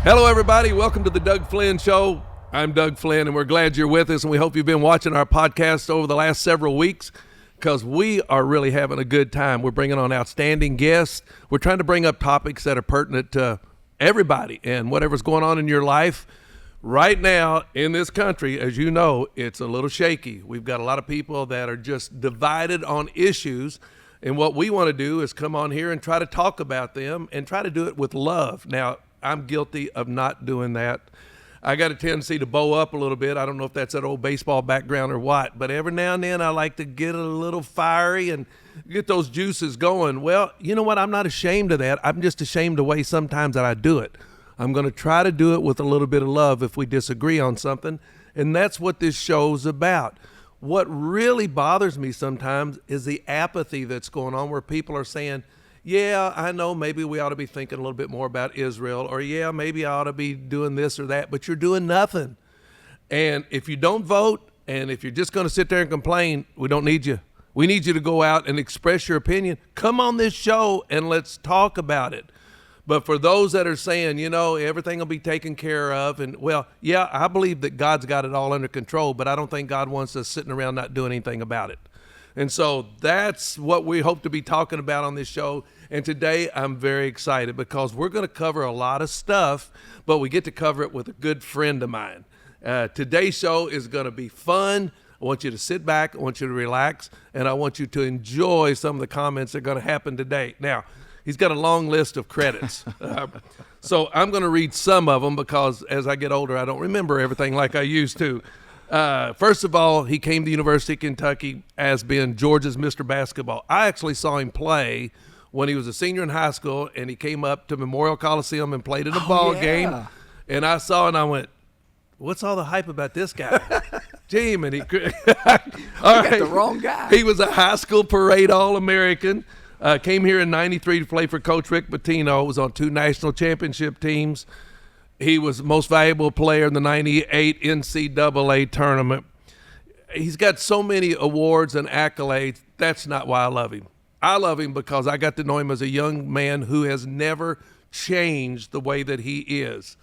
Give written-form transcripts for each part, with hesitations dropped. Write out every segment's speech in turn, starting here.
Hello, everybody. Welcome to the Doug Flynn Show. I'm Doug Flynn, and we're glad you're with us, and we hope you've been watching our podcast over the last several weeks because we are really having a good time. We're bringing on outstanding guests. We're trying to bring up topics that are pertinent to everybody and whatever's going on in your life. Right now in this country, as you know, it's a little shaky. We've got a lot of people that are just divided on issues, and what we want to do is come on here and try to talk about them and try to do it with love. Now, I'm guilty of not doing that. I got a tendency to bow up a little bit. I don't know if that's that old baseball background or what, but every now and then I like to get a little fiery and get those juices going. Well, you know what? I'm not ashamed of that. I'm just ashamed the way sometimes that I do it. I'm going to try to do it with a little bit of love if we disagree on something, and that's what this show's about. What really bothers me sometimes is the apathy that's going on where people are saying, yeah, I know maybe we ought to be thinking a little bit more about Israel, or yeah, maybe I ought to be doing this or that, but you're doing nothing. And if you don't vote, and if you're just going to sit there and complain, we don't need you. We need you to go out and express your opinion. Come on this show and let's talk about it. But for those that are saying, you know, everything will be taken care of, and well, yeah, I believe that God's got it all under control, but I don't think God wants us sitting around not doing anything about it. And so that's what we hope to be talking about on this show. And today I'm very excited because we're going to cover a lot of stuff, but we get to cover it with a good friend of mine. Today's show is going to be fun. I want you to sit back. I want you to relax. And I want you to enjoy some of the comments that are going to happen today. Now, he's got a long list of credits. So I'm going to read some of them because as I get older, I don't remember everything like I used to. First of all, he came to the University of Kentucky as being Georgia's Mr. Basketball. I actually saw him play when he was a senior in high school, and he came up to Memorial Coliseum and played in a ball game. And I saw it, and I went, what's all the hype about this guy? Gee, man, he got the wrong guy. He was a high school parade All-American. Came here in '93 to play for Coach Rick Pitino. Was on 2 national championship teams. He was most valuable player in the '98 NCAA tournament. He's got so many awards and accolades. That's not why I love him. I love him because I got to know him as a young man who has never changed the way that he is.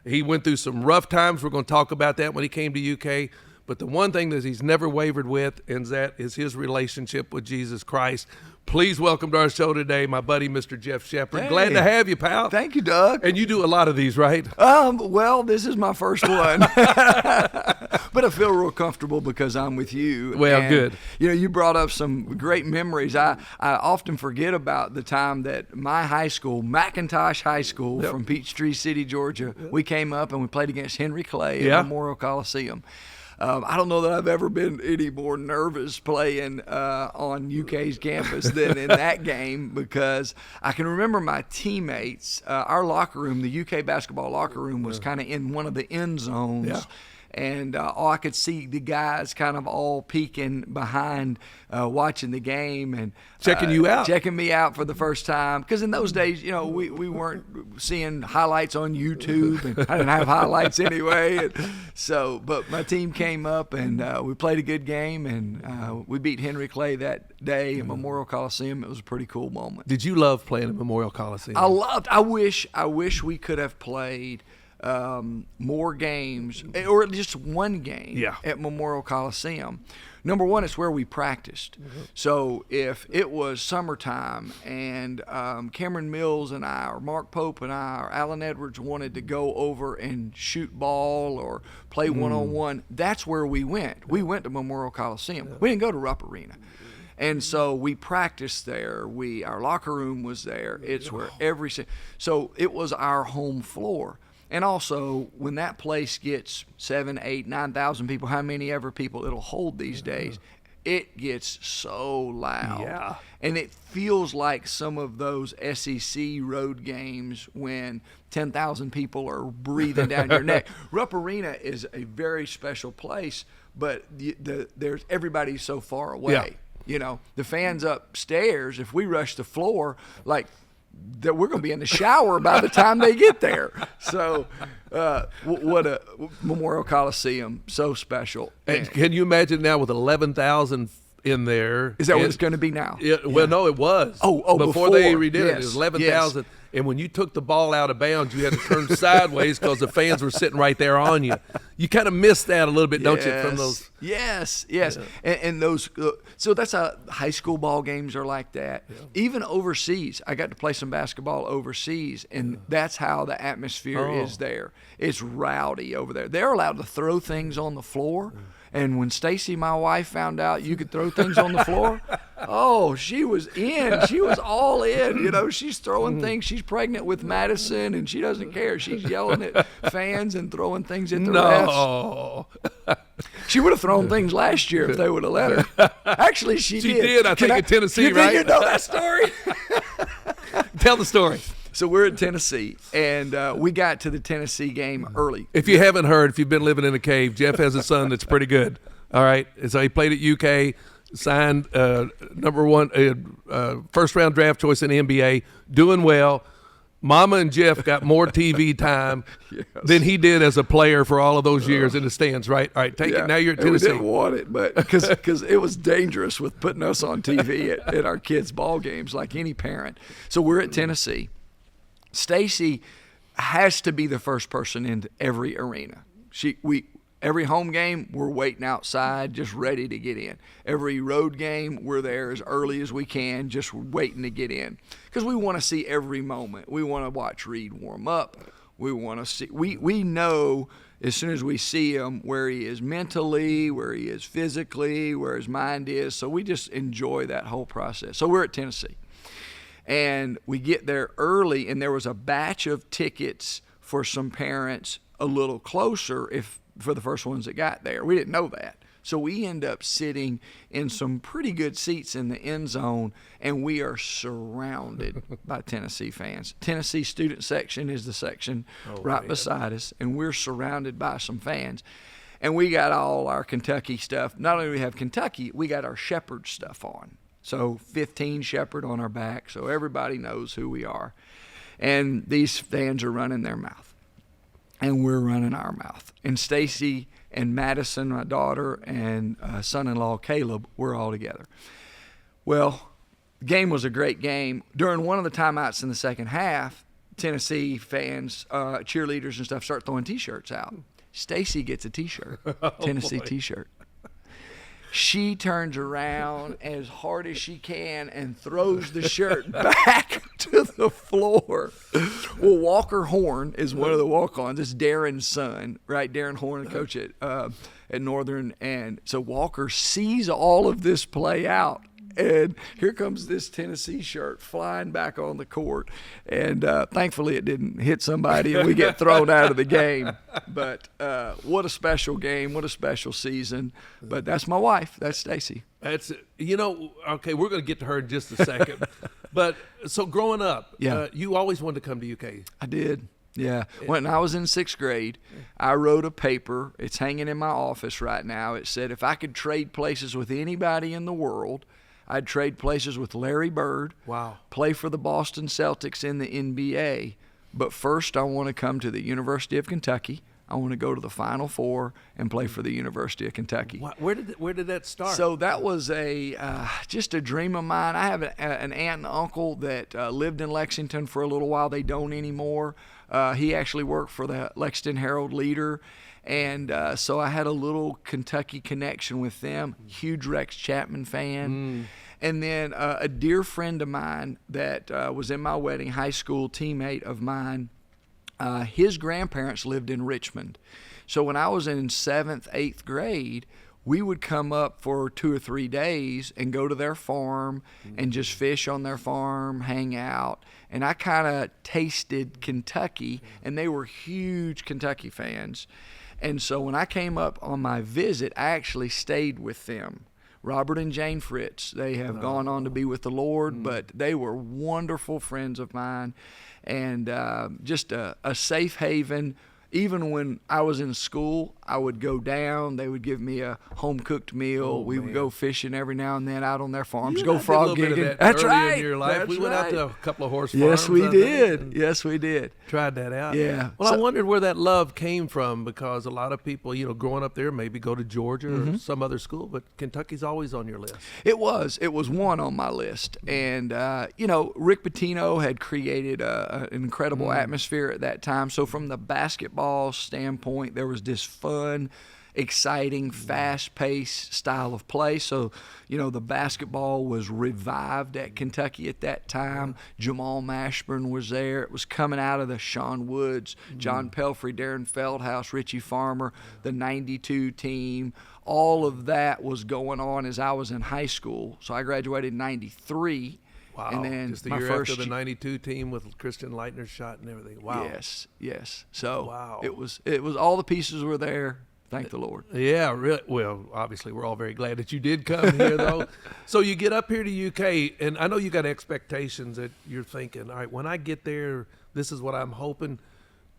He went through some rough times. We're going to talk about that when he came to UK. But the one thing that he's never wavered with, and that is his relationship with Jesus Christ. Please welcome to our show today, my buddy, Mr. Reed Sheppard. Hey. Glad to have you, pal. Thank you, Doug. And you do a lot of these, right? Well, this is my first one. But I feel real comfortable because I'm with you. Well, and, good. You know, you brought up some great memories. I often forget about the time that my high school, McIntosh High School from Peachtree City, Georgia, we came up and we played against Henry Clay at Memorial Coliseum. I don't know that I've ever been any more nervous playing on UK's campus than in that game because I can remember my teammates. Our locker room, the UK basketball locker room, was kind of in one of the end zones. Yeah. And I could see the guys kind of all peeking behind watching the game and checking you out. Checking me out for the first time. Because in those days, you know, we weren't seeing highlights on YouTube. And I didn't have highlights anyway. And so, but my team came up and we played a good game. And we beat Henry Clay that day at Memorial Coliseum. It was a pretty cool moment. Did you love playing at Memorial Coliseum? I wish we could have played more games, or just one game at Memorial Coliseum. Number one, it's where we practiced. Mm-hmm. So if it was summertime and Cameron Mills and I, or Mark Pope and I, or Alan Edwards wanted to go over and shoot ball or play one-on-one, that's where we went. We went to Memorial Coliseum. We didn't go to Rupp Arena. And so we practiced there. Our locker room was there. It's where so it was our home floor. And also, when that place gets 7,000, 8,000, 9,000 people, how many ever people it'll hold these days, it gets so loud. Yeah. And it feels like some of those SEC road games when 10,000 people are breathing down your neck. Rupp Arena is a very special place, but there's everybody's so far away. Yeah. You know, the fans upstairs, if we rush the floor, like, that we're going to be in the shower by the time they get there. So what a Memorial Coliseum, so special. And can you imagine now with 11,000 in there? Is that what it's going to be now? Well, no, it was. Oh, before they redid it. It was 11,000. Yes. and when you took the ball out of bounds, you had to turn sideways because the fans were sitting right there on you. You kind of missed that a little bit, don't you, from those? Yes. And those, so that's how high school ball games are like that. Yeah. Even overseas, I got to play some basketball overseas, and that's how the atmosphere is there. It's rowdy over there. They're allowed to throw things on the floor. And when Stacey, my wife, found out you could throw things on the floor, she was in. She was all in. You know, she's throwing things. She's pregnant with Madison, and she doesn't care. She's yelling at fans and throwing things at the refs. She would have thrown things last year if they would have let her. Actually, she did. She did, I think, in Tennessee, right? You know that story? Tell the story. So we're in Tennessee, and we got to the Tennessee game early. If you haven't heard, if you've been living in a cave, Jeff has a son that's pretty good. All right, and so he played at UK, signed number one, first-round draft choice in the NBA, doing well. Mama and Jeff got more TV time than he did as a player for all of those years in the stands, right? All right, take it. Now you're at Tennessee. We didn't want it, but because it was dangerous with putting us on TV at our kids' ball games, like any parent. So we're at Tennessee. Stacey has to be the first person into every arena. Every home game, we're waiting outside, just ready to get in. Every road game, we're there as early as we can, just waiting to get in. Because we want to see every moment. We want to watch Reed warm up. We want to see. We know as soon as we see him where he is mentally, where he is physically, where his mind is. So we just enjoy that whole process. So we're at Tennessee. And we get there early, and there was a batch of tickets for some parents a little closer for the first ones that got there. We didn't know that. So we end up sitting in some pretty good seats in the end zone, and we are surrounded by Tennessee fans. Tennessee student section is the section beside us, and we're surrounded by some fans. And we got all our Kentucky stuff. Not only do we have Kentucky, we got our Sheppard stuff on. So 15 Sheppard on our back, so everybody knows who we are. And these fans are running their mouth, and we're running our mouth. And Stacey and Madison, my daughter, and son-in-law Caleb, we're all together. Well, the game was a great game. During one of the timeouts in the second half, Tennessee fans, cheerleaders and stuff, start throwing T-shirts out. Stacey gets a T-shirt, Tennessee T-shirt. She turns around as hard as she can and throws the shirt back to the floor. Well, Walker Horn is one of the walk-ons. It's Darren's son, right? Darren Horn, the coach at Northern. And so Walker sees all of this play out. And here comes this Tennessee shirt flying back on the court. And thankfully it didn't hit somebody and we get thrown out of the game. But what a special game. What a special season. But that's my wife. That's Stacey. That's, okay, we're going to get to her in just a second. But so growing up, you always wanted to come to UK. I did. Yeah. When I was in 6th grade, I wrote a paper. It's hanging in my office right now. It said, if I could trade places with anybody in the world, I'd trade places with Larry Bird, play for the Boston Celtics in the NBA. But first, I want to come to the University of Kentucky. I want to go to the Final Four and play for the University of Kentucky. Where did that start? So that was just a dream of mine. I have an aunt and uncle that lived in Lexington for a little while. They don't anymore. He actually worked for the Lexington Herald-Leader. And so I had a little Kentucky connection with them, huge Rex Chapman fan. And then a dear friend of mine that was in my wedding, high school teammate of mine, his grandparents lived in Richmond. So when I was in 7th, 8th grade, we would come up for 2 or 3 days and go to their farm and just fish on their farm, hang out. And I kind of tasted Kentucky, and they were huge Kentucky fans. And so when I came up on my visit, I actually stayed with them. Robert and Jane Fritz, they have gone on to be with the Lord, but they were wonderful friends of mine, and just a safe haven. even when I was in school, I would go down. They would give me a home-cooked meal. We would go fishing every now and then out on their farms, go frog gigging. That's right. In your life. We went out to a couple of horse farms. Yes, we did. Yes, we did. Tried that out. Yeah. Well, I wondered where that love came from, because a lot of people, growing up there, maybe go to Georgia or some other school, but Kentucky's always on your list. It was one on my list. And, Rick Pitino had created an incredible atmosphere at that time. So from the basketball standpoint, there was this fun, exciting, fast-paced style of play. So, the basketball was revived at Kentucky at that time. Jamal Mashburn was there. It was coming out of the Sean Woods, John Pelfrey, Darren Feldhouse, Richie Farmer, the 92 team. All of that was going on as I was in high school. So I graduated in 93. Wow. And then just the year after the 92 team with Christian Leitner's shot and everything. Wow. Yes. So wow. it was all the pieces were there. Thank the Lord. Yeah, really. Well, obviously, we're all very glad that you did come here, though. So you get up here to UK, and I know you got expectations that you're thinking, all right, when I get there, this is what I'm hoping.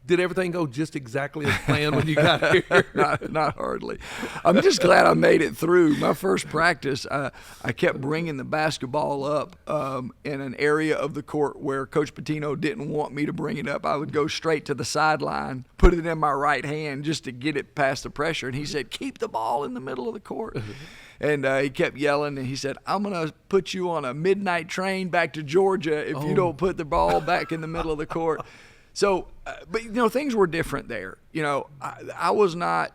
Did everything go just exactly as planned when you got here? Not hardly. I'm just glad I made it through. My first practice, I kept bringing the basketball up in an area of the court where Coach Pitino didn't want me to bring it up. I would go straight to the sideline, put it in my right hand just to get it past the pressure. And he said, keep the ball in the middle of the court. And he kept yelling, and he said, I'm going to put you on a midnight train back to Georgia if you don't put the ball back in the middle of the court. So, but things were different there. I was not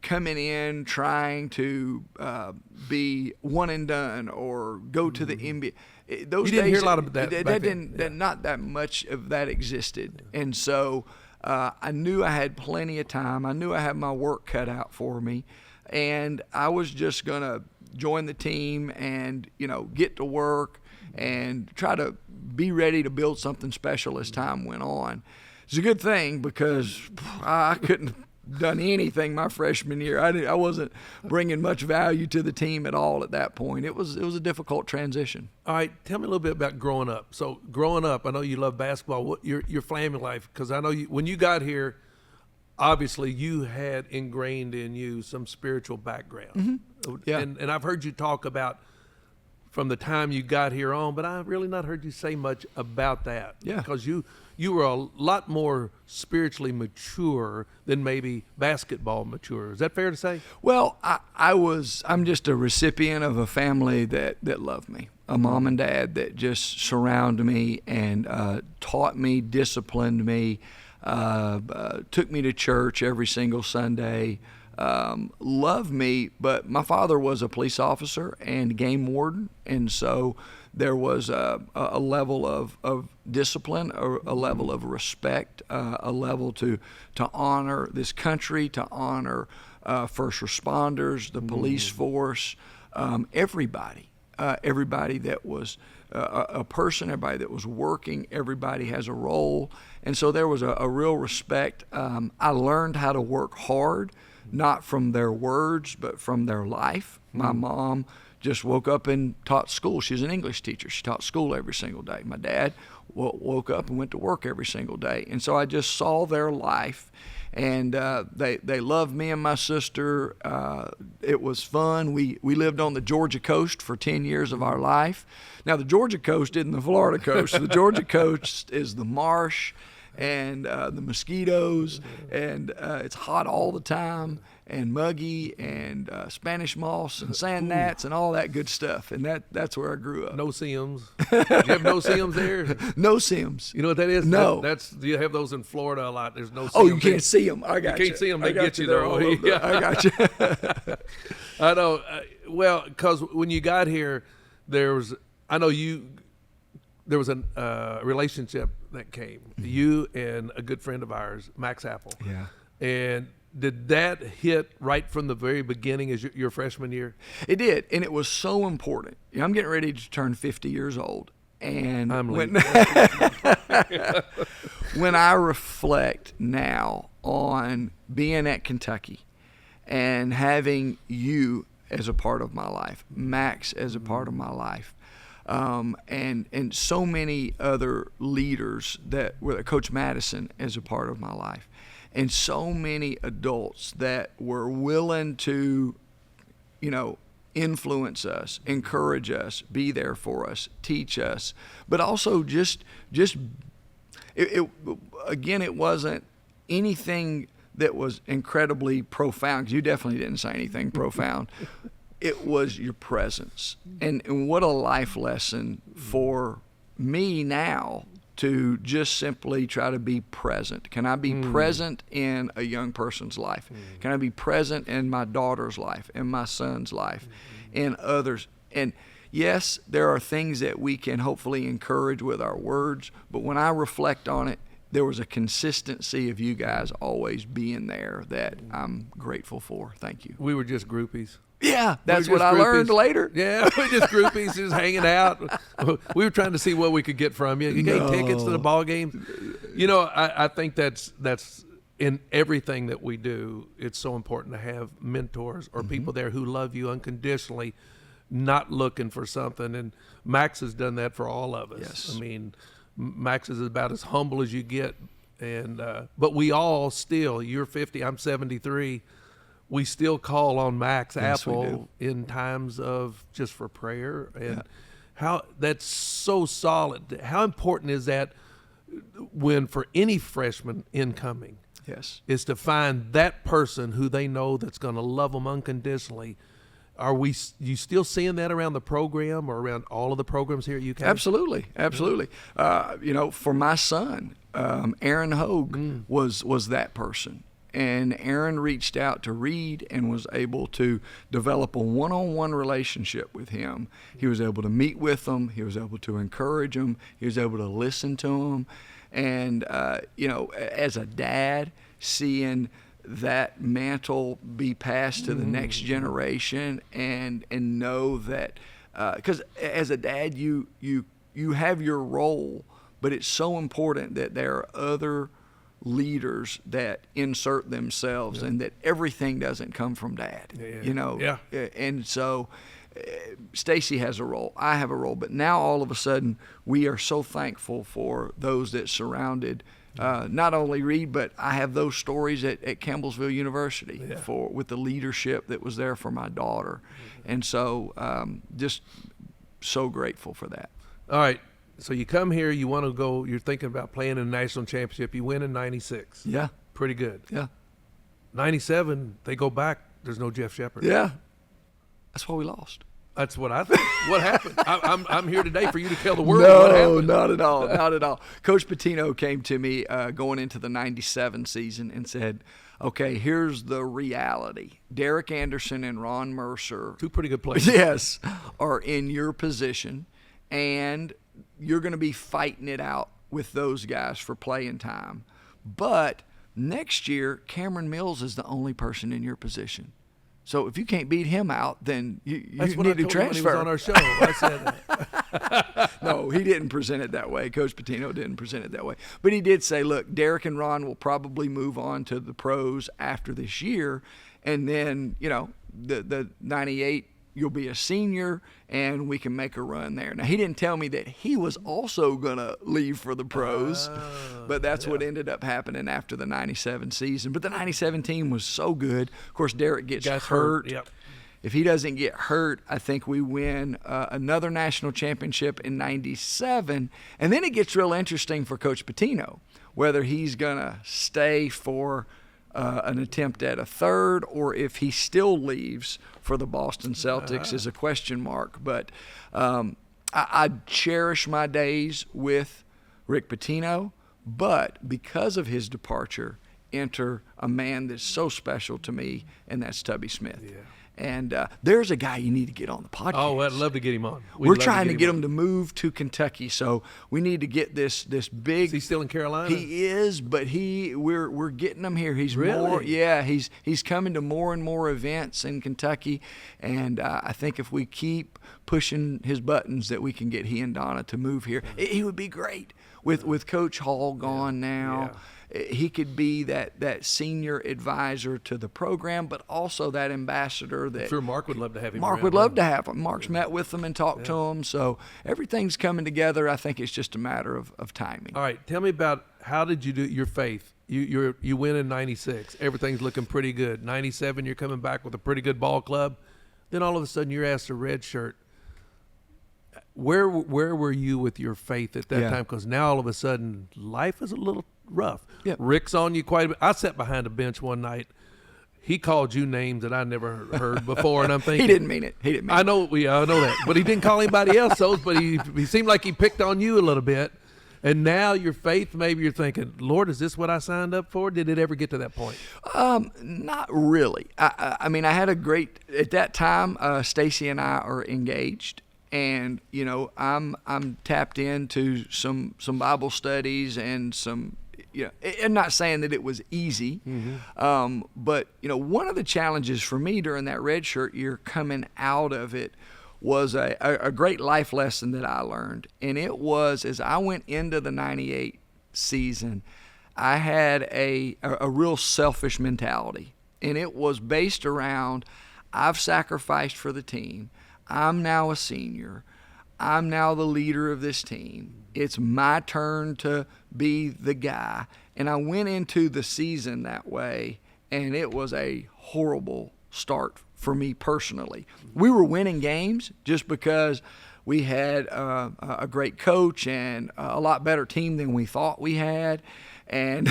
coming in trying to be one and done or go to the NBA. Those you didn't days, hear a lot of that. Not that much of that existed, and so I knew I had plenty of time. I knew I had my work cut out for me, and I was just gonna join the team and get to work and try to be ready to build something special as time went on. It's a good thing because I couldn't have done anything my freshman year. I wasn't bringing much value to the team at all at that point. It was a difficult transition. All right, tell me a little bit about growing up. So growing up, I know you love basketball. What your family life? Because I know when you got here, obviously you had ingrained in you some spiritual background. Yeah. And I've heard you talk about from the time you got here on, but I've really not heard you say much about that. Yeah. Because you were a lot more spiritually mature than maybe basketball mature. Is that fair to say? Well, I'm just a recipient of a family that loved me, a mom and dad that just surrounded me and taught me, disciplined me, took me to church every single Sunday, loved me. But my father was a police officer and game warden, and so there was a level of discipline, a level of respect, a level to honor this country, to honor first responders, the police force, everybody that was a person, everybody that was working, everybody has a role. And so there was a real respect. I learned how to work hard, not from their words, but from their life. My mom just woke up and taught school. She was an English teacher. She taught school every single day. My dad woke up and went to work every single day. And so I just saw their life, and they loved me and my sister. It was fun. We lived on the Georgia coast for 10 years of our life. Now, the Georgia coast isn't the Florida coast. The Georgia coast is the marsh and the mosquitoes, and it's hot all the time, and muggy, and Spanish moss and sand gnats and all that good stuff. And that's where I grew up. No Sims. Do you have no Sims there? No Sims. You know what that is? No. That's you have those in Florida a lot. There's no Sims. Oh, you can't see them. I got you. You can't see them. They get you though. I got you. I know. Well, because when you got here, there was a relationship that came. You and a good friend of ours, Max Apple. Yeah. And did that hit right from the very beginning as your freshman year? It did, and it was so important. I'm getting ready to turn 50 years old, and when I reflect now on being at Kentucky and having you as a part of my life, Max as a part of my life, and so many other leaders that were Coach Madison as a part of my life. and so many adults that were willing to, influence us, encourage us, be there for us, teach us, but also just again, it wasn't anything that was incredibly profound, 'cause you definitely didn't say anything profound. It was your presence. And what a life lesson for me now to just simply try to be present. Can I be present in a young person's life? Can I be present in my daughter's life, in my son's life, in others? And yes, there are things that we can hopefully encourage with our words, but when I reflect on it, there was a consistency of you guys always being there that I'm grateful for. Thank you. We were just groupies. Yeah, that's what I learned later. Yeah, we were just groupies, just hanging out. We were trying to see what we could get from you. You gave tickets to the ball games. I think that's in everything that we do. It's so important to have mentors or people there who love you unconditionally, not looking for something. And Max has done that for all of us. Yes. I mean, Max is about as humble as you get. And but we all still, you're 50, I'm 73. We still call on Max Apple in times of just for prayer, and how that's so solid. How important is that when for any freshman incoming? Yes, is to find that person who they know that's going to love them unconditionally. Are you still seeing that around the program or around all of the programs here at UK? Absolutely. For my son, Aaron Hogue was that person. And Aaron reached out to Reed and was able to develop a one-on-one relationship with him. He was able to meet with him. He was able to encourage him. He was able to listen to him. And, as a dad, seeing that mantle be passed to the next generation and know that, because as a dad, you have your role, but it's so important that there are other leaders that insert themselves and that everything doesn't come from dad, and so Stacey has a role, I have a role, but now all of a sudden we are so thankful for those that surrounded not only Reed, but I have those stories at Campbellsville University with the leadership that was there for my daughter, and so just so grateful for that. All right. So you come here, you want to go, you're thinking about playing in a national championship. You win in 96. Yeah. Pretty good. Yeah. 97, they go back. There's no Jeff Sheppard. Yeah. That's why we lost. That's what I think. What happened? I'm here today for you to tell the world what happened. No, not at all. Not at all. Coach Pitino came to me going into the 97 season and said, okay, here's the reality. Derek Anderson and Ron Mercer. Two pretty good players. Yes. Are in your position, and you're going to be fighting it out with those guys for playing time. But next year, Cameron Mills is the only person in your position. So if you can't beat him out, then you need to transfer. When he was on our show. I said that. No, he didn't present it that way. Coach Pitino didn't present it that way. But he did say, look, Derek and Ron will probably move on to the pros after this year. And then, the 98, you'll be a senior, and we can make a run there. Now, he didn't tell me that he was also going to leave for the pros, but that's what ended up happening after the 97 season. But the 97 team was so good. Of course, Derek gets hurt. Yep. If he doesn't get hurt, I think we win another national championship in 97. And then it gets real interesting for Coach Pitino, whether he's going to stay for an attempt at a third, or if he still leaves for the Boston Celtics is a question mark. But I cherish my days with Rick Pitino, but because of his departure, enter a man that's so special to me, and that's Tubby Smith. Yeah. And there's a guy you need to get on the podcast. Oh, I'd love to get him on. We're trying to get him to move to Kentucky, so we need to get this big. Is he still in Carolina? He is, but we're getting him here. He's really? He's coming to more and more events in Kentucky, and I think if we keep pushing his buttons, that we can get he and Donna to move here. He would be great with Coach Hall gone now. Yeah. He could be that senior advisor to the program, but also that ambassador. I'm sure Mark would love to have him. Mark would love to have him. Mark's met with them and talked to him, so everything's coming together. I think it's just a matter of timing. All right, tell me about how did you do your faith You win in 96. Everything's looking pretty good. 97, you're coming back with a pretty good ball club. Then all of a sudden you're asked to redshirt. Where were you with your faith at that time? Because now all of a sudden life is a little rough. Yeah. Rick's on you quite a bit. I sat behind a bench one night. He called you names that I never heard before, and I'm thinking he didn't mean it. I know that, but he didn't call anybody else those. But he seemed like he picked on you a little bit. And now your faith, maybe you're thinking, Lord, is this what I signed up for? Did it ever get to that point? Not really. I mean, I had a great at that time. Stacey and I are engaged, and I'm tapped into some Bible studies and some. I'm not saying that it was easy, but one of the challenges for me during that redshirt year, coming out of it, was a great life lesson that I learned. And it was, as I went into the 98 season, I had a real selfish mentality. And it was based around, I've sacrificed for the team. I'm now a senior. I'm now the leader of this team. It's my turn to be the guy. And I went into the season that way, and it was a horrible start for me personally. We were winning games just because we had a great coach and a lot better team than we thought we had. And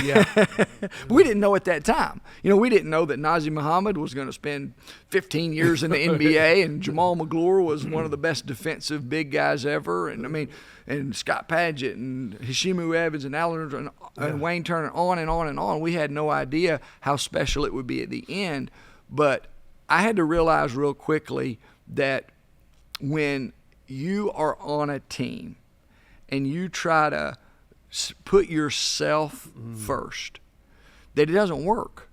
we didn't know at that time. We didn't know that Nazir Muhammad was going to spend 15 years in the NBA, and Jamal McGlure was one of the best defensive big guys ever. And Scott Padgett and Hashimu Evans and Allen and Wayne Turner, on and on and on. We had no idea how special it would be at the end. But I had to realize real quickly that when you are on a team and you try to put yourself first, that it doesn't work.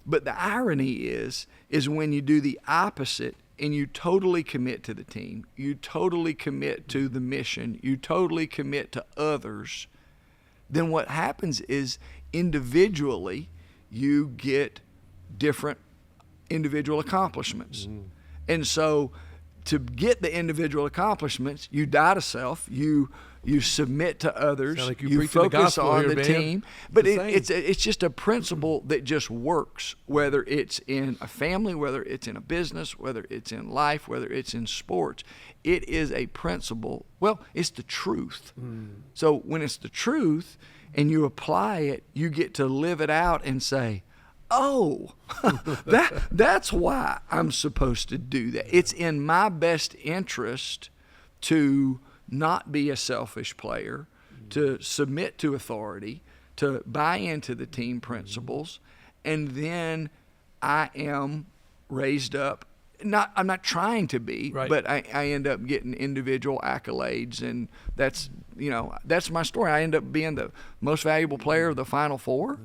But the irony is when you do the opposite and you totally commit to the team, you totally commit to the mission, you totally commit to others, then what happens is individually you get different individual accomplishments. And so to get the individual accomplishments, you die to self, you submit to others, like you focus on here, the team. But it's just a principle that just works, whether it's in a family, whether it's in a business, whether it's in life, whether it's in sports. It is a principle. Well, it's the truth. So when it's the truth and you apply it, you get to live it out and say, oh, that's why I'm supposed to do that. It's in my best interest to not be a selfish player, to submit to authority, to buy into the team principles, and then I am raised up. I'm not trying to be, right, but I end up getting individual accolades, and that's my story. I end up being the most valuable player of the Final Four,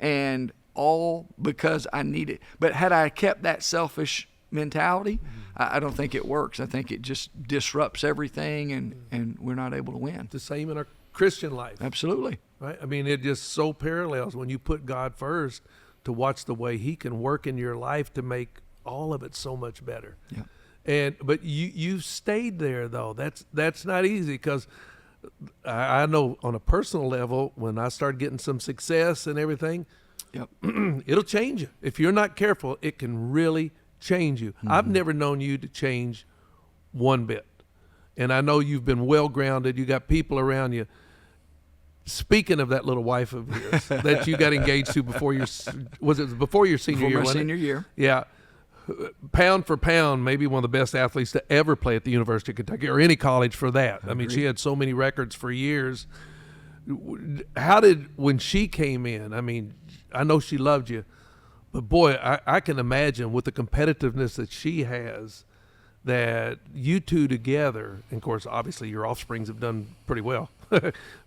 and all because I need it. But had I kept that selfish mentality, I don't think it works. I think it just disrupts everything, and we're not able to win. The same in our Christian life. Absolutely. Right? I mean, it just so parallels when you put God first, to watch the way he can work in your life to make all of it so much better. Yeah. But you stayed there, though. That's not easy, because I know on a personal level, when I started getting some success and everything, it'll change you. If you're not careful, it can really change you. I've never known you to change one bit. And I know you've been well-grounded. You got people around you. Speaking of that little wife of yours that you got engaged to before your senior year? Before my senior year. Yeah. Pound for pound, maybe one of the best athletes to ever play at the University of Kentucky, or any college for that. I mean, she had so many records for years. How did, when she came in, I mean, I know she loved you, but boy, I can imagine with the competitiveness that she has, that you two together, and of course, obviously your offsprings have done pretty well,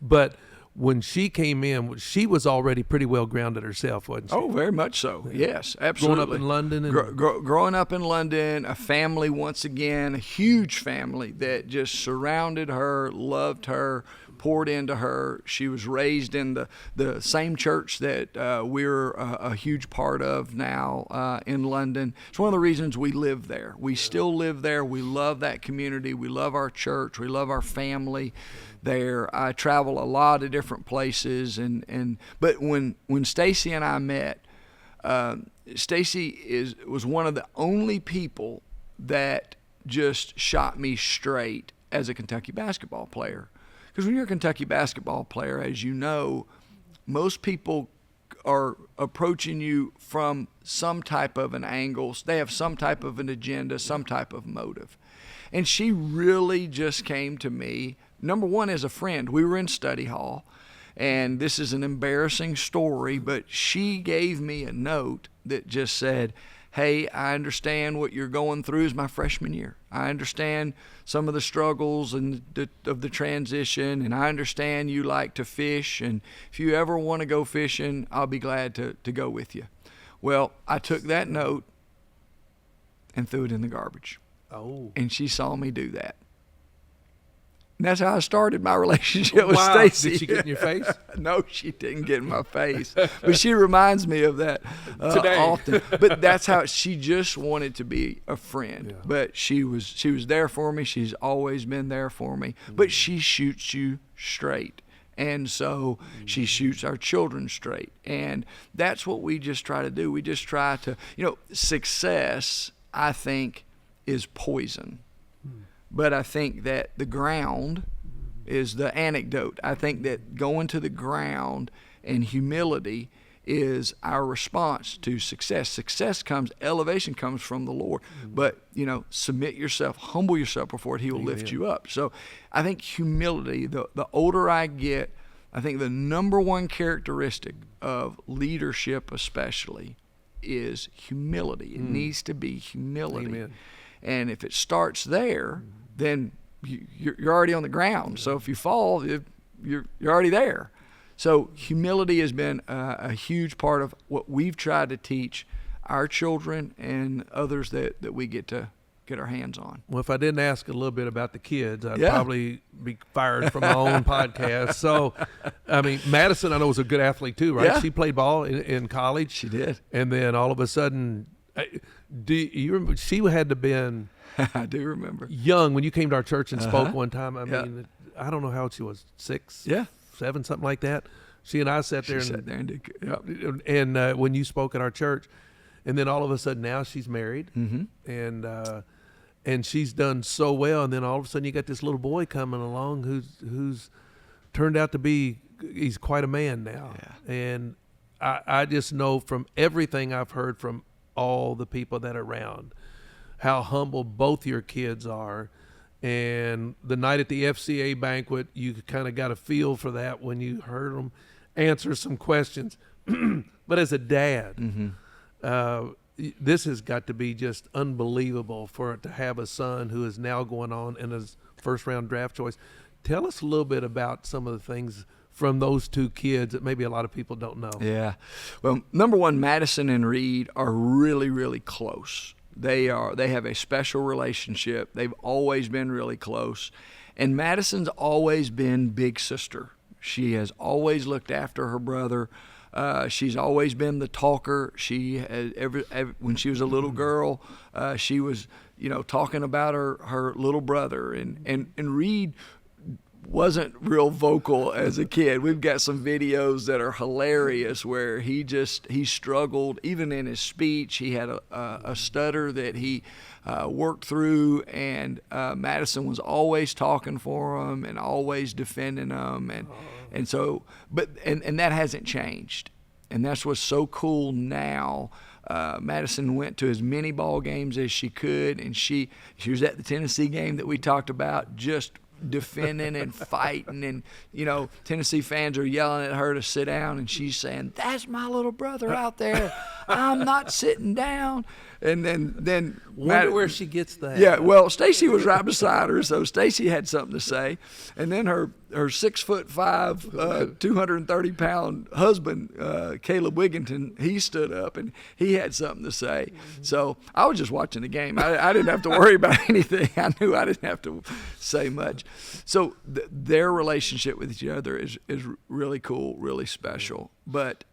but when she came in, she was already pretty well grounded herself, wasn't she? Oh, very much so. Yes, absolutely. Growing up in London. And growing up in London, a family, once again, a huge family that just surrounded her, loved her, poured into her. She was raised in the same church that we're a huge part of now in London. It's one of the reasons we live there. We still live there. We love that community. We love our church. We love our family there. I travel a lot of different places, but when Stacey and I met, Stacey was one of the only people that just shot me straight as a Kentucky basketball player. Because when you're a Kentucky basketball player, as you know, most people are approaching you from some type of an angle. They have some type of an agenda, some type of motive. And she really just came to me, number one, as a friend. We were in study hall, and this is an embarrassing story, but she gave me a note that just said, hey, I understand what you're going through is my freshman year. I understand some of the struggles of the transition, and I understand you like to fish, and if you ever want to go fishing, I'll be glad to go with you. Well, I took that note and threw it in the garbage. Oh. And she saw me do that. And that's how I started my relationship with Wow. Stacey. Did she get in your face? No, she didn't get in my face. But she reminds me of that Today. often. But that's how she just wanted to be a friend. Yeah. But she was there for me. She's always been there for me. But she shoots you straight. And so she shoots our children straight. And that's what we just try to do. We just try to, success, I think, is poison. But I think that the ground is the antidote. I think that going to the ground and humility is our response to success. Elevation comes from the Lord. But, submit yourself, humble yourself before He will lift you up. So I think humility, the older I get, I think the number one characteristic of leadership especially is humility. It needs to be humility. Amen. And if it starts there, then you're already on the ground. So if you fall, you're already there. So humility has been a huge part of what we've tried to teach our children and others that we get to get our hands on. Well, if I didn't ask a little bit about the kids, I'd probably be fired from my own podcast. So, Madison, I know, was a good athlete too, right? Yeah. She played ball in college. She did. And then all of a sudden, do you remember, she had to have been I do remember. young when you came to our church and spoke one time. Yeah. I don't know how old she was, 6, Yeah. 7, something like that. She and I sat there and did. Yep. and when you spoke at our church, and then all of a sudden now she's married, and she's done so well, and then all of a sudden you got this little boy coming along who's turned out to be, he's quite a man now. Yeah. And I just know from everything I've heard from all the people that are around how humble both your kids are. And the night at the FCA banquet, you kind of got a feel for that when you heard them answer some questions. But as a dad, this has got to be just unbelievable to have a son who is now going on in his first-round draft choice. Tell us a little bit about some of the things from those two kids that maybe a lot of people don't know. Yeah. Well, number one, Madison and Reed are really, really close. They have a special relationship. They've always been really close. And Madison's always been big sister. She has always looked after her brother. She's always been the talker. She has when she was a little girl, she was, talking about her little brother. And Reed wasn't real vocal as a kid. We've got some videos that are hilarious where he struggled even in his speech. He had a stutter that he worked through, and Madison was always talking for him and always defending him, and so and that hasn't changed, and that's what's so cool now. Madison went to as many ball games as she could, and she was at the Tennessee game that we talked about, just defending and fighting, and Tennessee fans are yelling at her to sit down, and she's saying, "That's my little brother out there. I'm not sitting down." And then wonder where she gets that. Yeah, well, Stacey was right beside her, so Stacey had something to say. And then her 6'5", 230-pound husband, Caleb Wigginton, he stood up and he had something to say. So I was just watching the game. I didn't have to worry about anything. I knew I didn't have to say much. So their relationship with each other is really cool, really special. But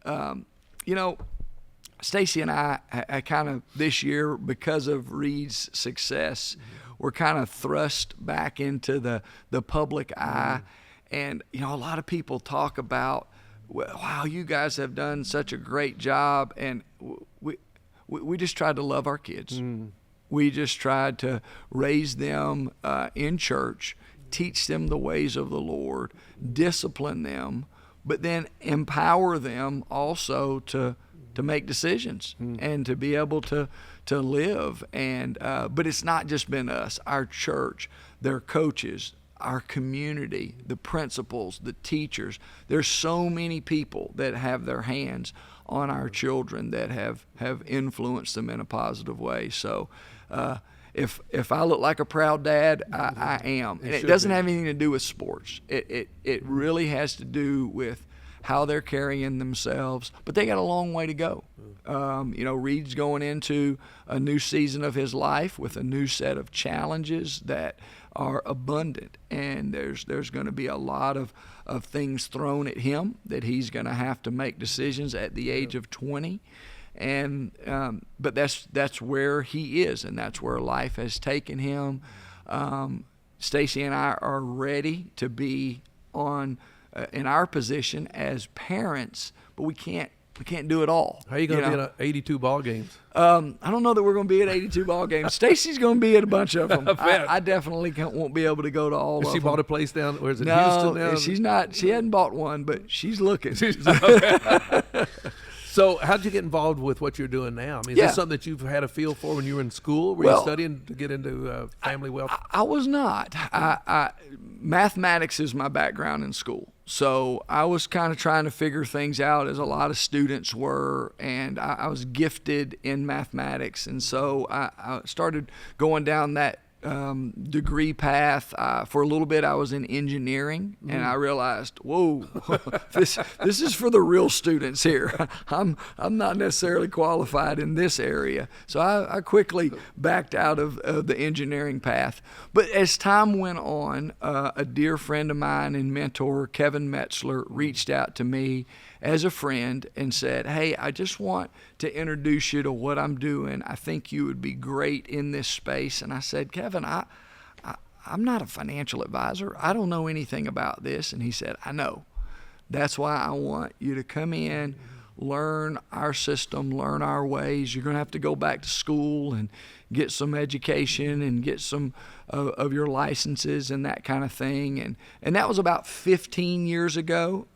Stacey and I kind of this year, because of Reed's success, we're kind of thrust back into the public eye. And, a lot of people talk about, wow, you guys have done such a great job. And we just tried to love our kids. We just tried to raise them in church, teach them the ways of the Lord, discipline them, but then empower them also to make decisions and to be able to live. And but it's not just been us, our church, their coaches, our community, the principals, the teachers. There's so many people that have their hands on our children that have influenced them in a positive way. So if I look like a proud dad, I am. And it doesn't have anything to do with sports. It really has to do with how they're carrying themselves, but they got a long way to go. Reed's going into a new season of his life with a new set of challenges that are abundant, and there's going to be a lot of things thrown at him that he's going to have to make decisions at the age of 20. And but that's where he is, and that's where life has taken him. Stacey and I are ready to be on in our position as parents, but we can't do it all. How are you going to be at 82 ball games? I don't know that we're going to be at 82 ball games. Stacey's going to be at a bunch of them. I definitely won't be able to go to all of them. She bought a place down, or is it Houston now? She's not. She hadn't bought one, but she's looking. So how'd you get involved with what you're doing now? I mean, is this something that you've had a feel for when you were in school? Were you studying to get into family wealth? I was not. Mathematics is my background in school. So I was kind of trying to figure things out, as a lot of students were, and I was gifted in mathematics. And so I started going down that degree path. For a little bit I was in engineering, and I realized, whoa, this is for the real students here. I'm not necessarily qualified in this area. So I quickly backed out of the engineering path. But as time went on, a dear friend of mine and mentor, Kevin Metzler, reached out to me as a friend and said, hey, I just want to introduce you to what I'm doing. I think you would be great in this space. And I said, Kevin, I'm not a financial advisor. I don't know anything about this. And he said, I know. That's why I want you to come in, learn our system, learn our ways. You're going to have to go back to school and get some education and get some of your licenses and that kind of thing. And that was about 15 years ago.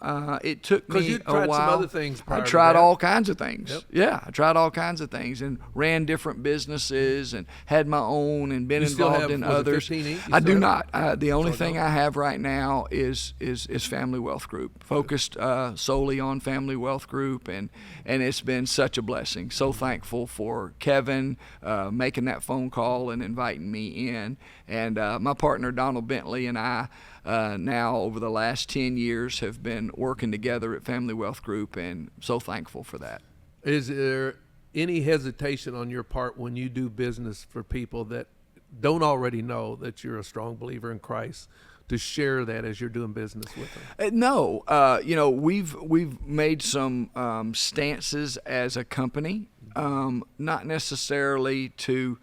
It took me you a tried while. Some other things I prior tried to that. all kinds of things. Yep. Yeah, I tried all kinds of things and ran different businesses and had my own and been You still involved have, in was it others. 15 each? I do not. The only thing I have right now is Family Wealth Group, focused solely on Family Wealth Group, and it's been such a blessing. So thankful for Kevin making that phone call and inviting me in. And my partner Donald Bentley and I now over the last 10 years have been working together at Family Wealth Group, and so thankful for that. Is there any hesitation on your part when you do business for people that don't already know that you're a strong believer in Christ, to share that as you're doing business with them? No, we've made some stances as a company, not necessarily to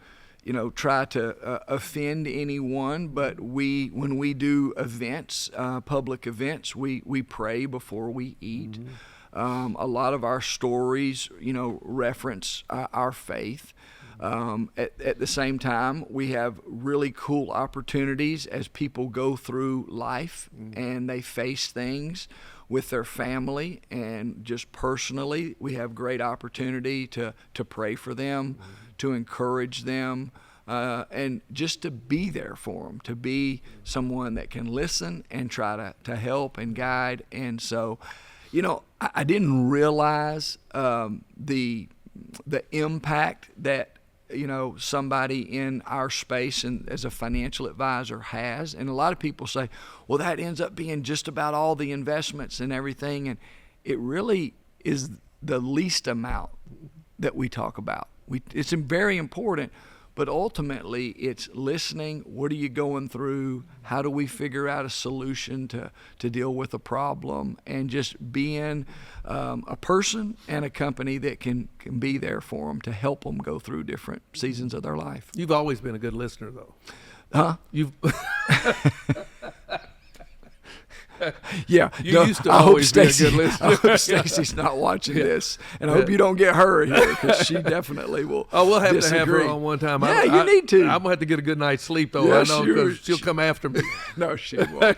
try to offend anyone, but when we do events, public events, we pray before we eat. A lot of our stories, reference our faith. At the same time, we have really cool opportunities as people go through life and they face things with their family, and just personally, we have great opportunity to pray for them, to encourage them, and just to be there for them, to be someone that can listen and try to help and guide. And so, I didn't realize the impact that somebody in our space and as a financial advisor has. And a lot of people say, well, that ends up being just about all the investments and everything. And it really is the least amount that we talk about. It's very important, but ultimately it's listening. What are you going through? How do we figure out a solution to deal with a problem? And just being a person and a company that can be there for them to help them go through different seasons of their life. You've always been a good listener, though. Huh? You've Yeah, you used to always be a good listener. I hope Stacey's not watching this, and I hope you don't get her here, because she definitely will. Oh, we'll have disagree. to have her on one time. Yeah, you need to. I'm gonna have to get a good night's sleep, though. Yeah, I know, because she'll come after me. No, she won't.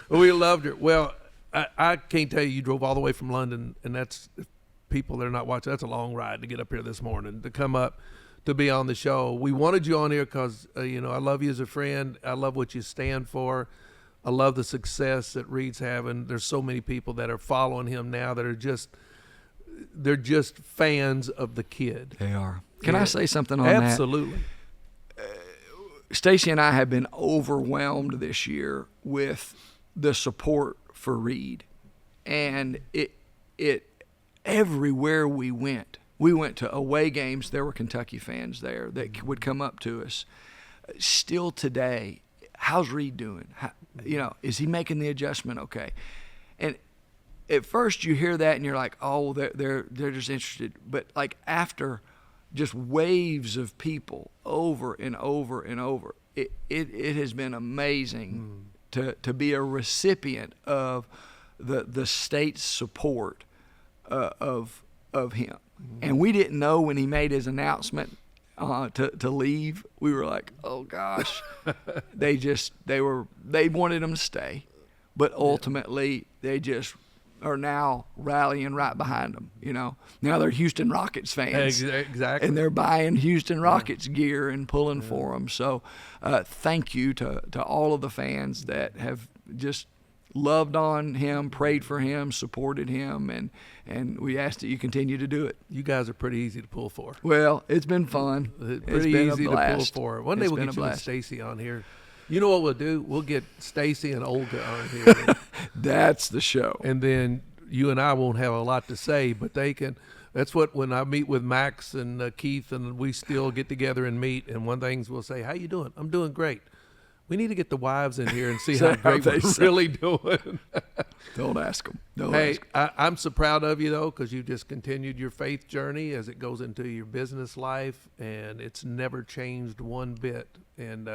We loved her. Well, I can't tell you drove all the way from London, and that's, if people that are not watching, that's a long ride to get up here this morning to come up to be on the show. We wanted you on here because I love you as a friend. I love what you stand for. I love the success that Reed's having. There's so many people that are following him now that are they're just fans of the kid. They are. Can I say something on Absolutely. that? Stacey and I have been overwhelmed this year with the support for Reed. And it everywhere we went to away games, there were Kentucky fans there that would come up to us. Still today, how's Reed doing? Is he making the adjustment okay? And at first you hear that and you're like, oh, they're just interested. But like after just waves of people over and over and over, it has been amazing to be a recipient of the state's support of him. And we didn't know when he made his announcement to leave. We were like, oh gosh. they wanted him to stay, but ultimately they just are now rallying right behind him. Now they're Houston Rockets fans. Exactly. And they're buying Houston Rockets gear and pulling for them. So thank you to all of the fans that have just loved on him, prayed for him, supported him, and we ask that you continue to do it. You guys are pretty easy to pull for. Well, it's been fun. Pretty easy to pull for. One day we'll get you and Stacey on here. You know what we'll do? We'll get Stacey and Olga on here. That's the show. And then you and I won't have a lot to say, but they can. That's what, when I meet with Max and Keith, and we still get together and meet, and one thing we'll say, how you doing? I'm doing great. We need to get the wives in here and see how great we're really doing. Don't ask them. Hey, I'm so proud of you, though, because you just continued your faith journey as it goes into your business life, and it's never changed one bit. And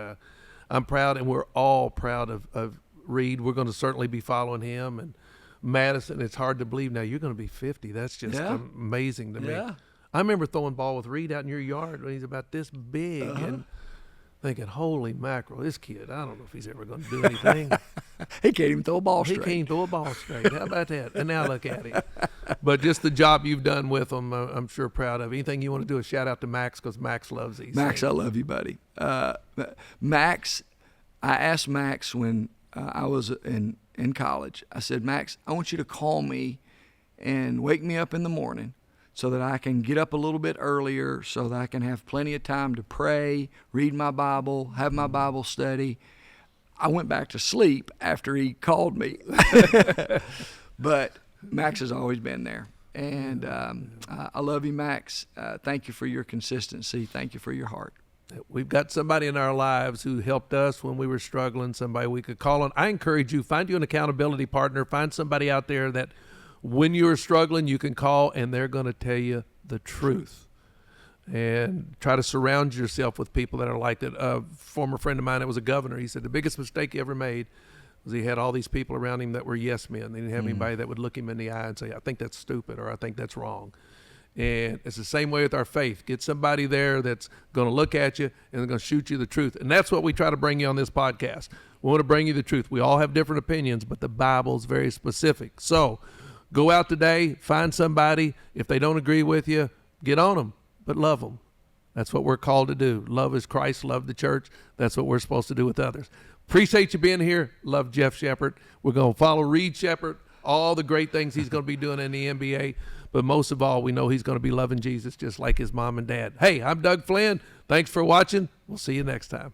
I'm proud, and we're all proud of Reed. We're going to certainly be following him. And Madison, it's hard to believe now you're going to be 50. That's just amazing to me. I remember throwing ball with Reed out in your yard when he's about this big, and thinking, holy mackerel, this kid, I don't know if he's ever going to do anything. He can't even throw a ball straight. He can't even throw a ball straight. How about that? And now look at him. But just the job you've done with him, I'm sure proud of. Anything you want to do, a shout out to Max, because Max loves these. Max, I love you, buddy. Max, I asked Max when I was in college, I said, Max, I want you to call me and wake me up in the morning so that I can get up a little bit earlier, so that I can have plenty of time to pray, read my Bible, have my Bible study. I went back to sleep after he called me. But Max has always been there. And I love you, Max. Thank you for your consistency. Thank you for your heart. We've got somebody in our lives who helped us when we were struggling, somebody we could call on. I encourage you, find you an accountability partner. Find somebody out there that when you're struggling, you can call, and they're going to tell you the truth. And try to surround yourself with people that are like that. A former friend of mine that was a governor, he said the biggest mistake he ever made was he had all these people around him that were yes men. They didn't have anybody that would look him in the eye and say, I think that's stupid, or I think that's wrong. And it's the same way with our faith. Get somebody there that's going to look at you and they're going to shoot you the truth. And that's what we try to bring you on this podcast. We want to bring you the truth. We all have different opinions, but the Bible is very specific. So go out today, find somebody. If they don't agree with you, get on them, but love them. That's what we're called to do. Love is Christ, love the church. That's what we're supposed to do with others. Appreciate you being here. Love Jeff Sheppard. We're going to follow Reed Sheppard all the great things he's going to be doing in the NBA. But most of all, we know he's going to be loving Jesus just like his mom and dad. Hey, I'm Doug Flynn. Thanks for watching. We'll see you next time.